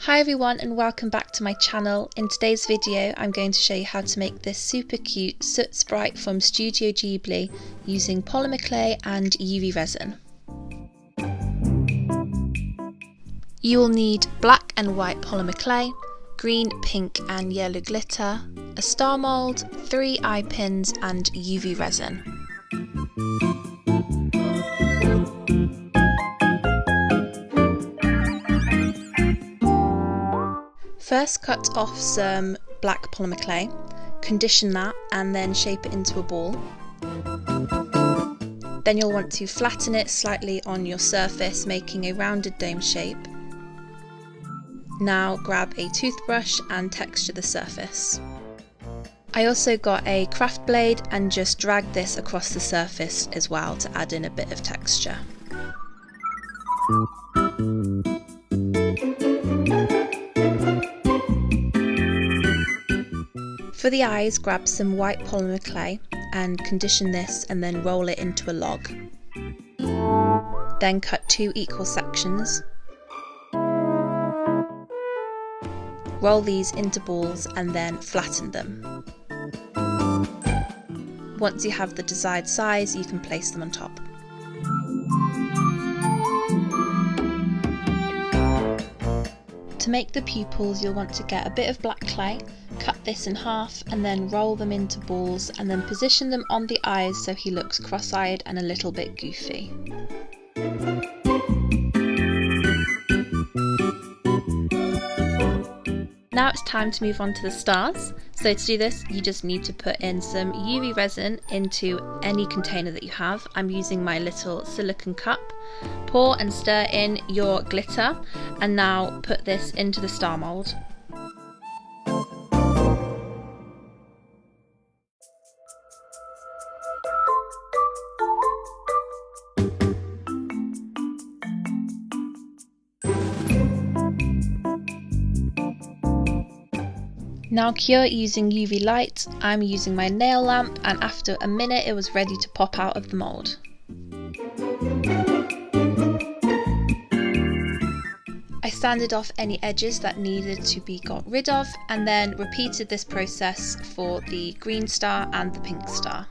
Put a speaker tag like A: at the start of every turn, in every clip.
A: Hi everyone and welcome back to my channel. In today's video I'm going to show you how to make this super cute Soot sprite from Studio Ghibli using polymer clay and UV resin. You will need black and white polymer clay, green, pink and yellow glitter, a star mould, 3 eye pins and UV resin. First cut off some black polymer clay, condition that and then shape it into a ball. Then you'll want to flatten it slightly on your surface, making a rounded dome shape. Now grab a toothbrush and texture the surface. I also got a craft blade and just dragged this across the surface as well to add in a bit of texture. For the eyes, grab some white polymer clay and condition this and then roll it into a log. Then cut 2 equal sections. Roll these into balls and then flatten them. Once you have the desired size, you can place them on top. To make the pupils, you'll want to get a bit of black clay, cut this in half and then roll them into balls and then position them on the eyes so he looks cross-eyed and a little bit goofy. Now it's time to move on to the stars. So to do this, you just need to put in some UV resin into any container that you have. I'm using my little silicone cup. Pour and stir in your glitter and now put this into the star mould. Now cure using UV light. I'm using my nail lamp and after a minute it was ready to pop out of the mould. I sanded off any edges that needed to be got rid of and then repeated this process for the green star and the pink star.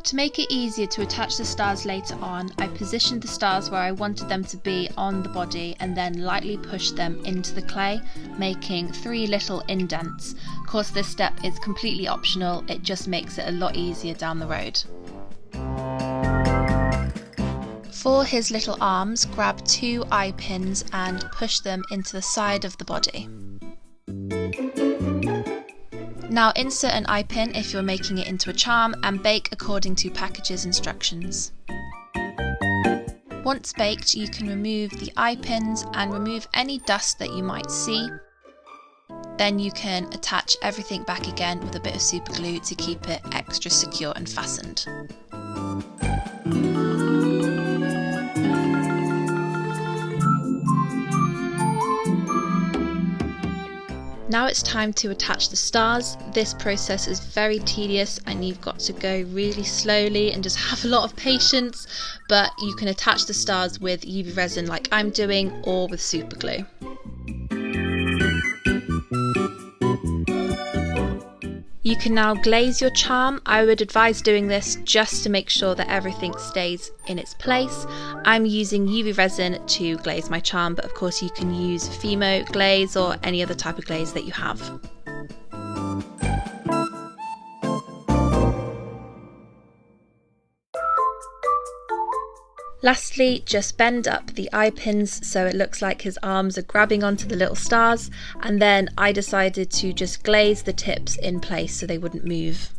A: To make it easier to attach the stars later on, I positioned the stars where I wanted them to be on the body and then lightly pushed them into the clay, making 3 little indents. Of course this step is completely optional, it just makes it a lot easier down the road. For his little arms, grab 2 eye pins and push them into the side of the body. Now insert an eye pin if you're making it into a charm and bake according to package's instructions. Once baked, you can remove the eye pins and remove any dust that you might see. Then you can attach everything back again with a bit of super glue to keep it extra secure and fastened. Now it's time to attach the stars. This process is very tedious and you've got to go really slowly and just have a lot of patience, but you can attach the stars with UV resin like I'm doing or with super glue. You can now glaze your charm. I would advise doing this just to make sure that everything stays in its place. I'm using UV resin to glaze my charm, but of course you can use Fimo glaze or any other type of glaze that you have. Lastly, just bend up the eye pins so it looks like his arms are grabbing onto the little stars, and then I decided to just glaze the tips in place so they wouldn't move.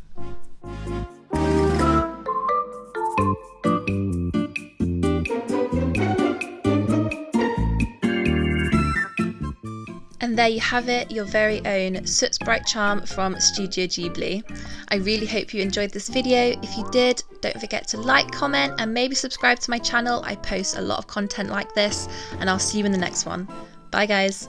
A: And there you have it, your very own Soot sprite charm from Studio Ghibli. I really hope you enjoyed this video. If you did, don't forget to like, comment and maybe subscribe to my channel. I post a lot of content like this and I'll see you in the next one. Bye guys.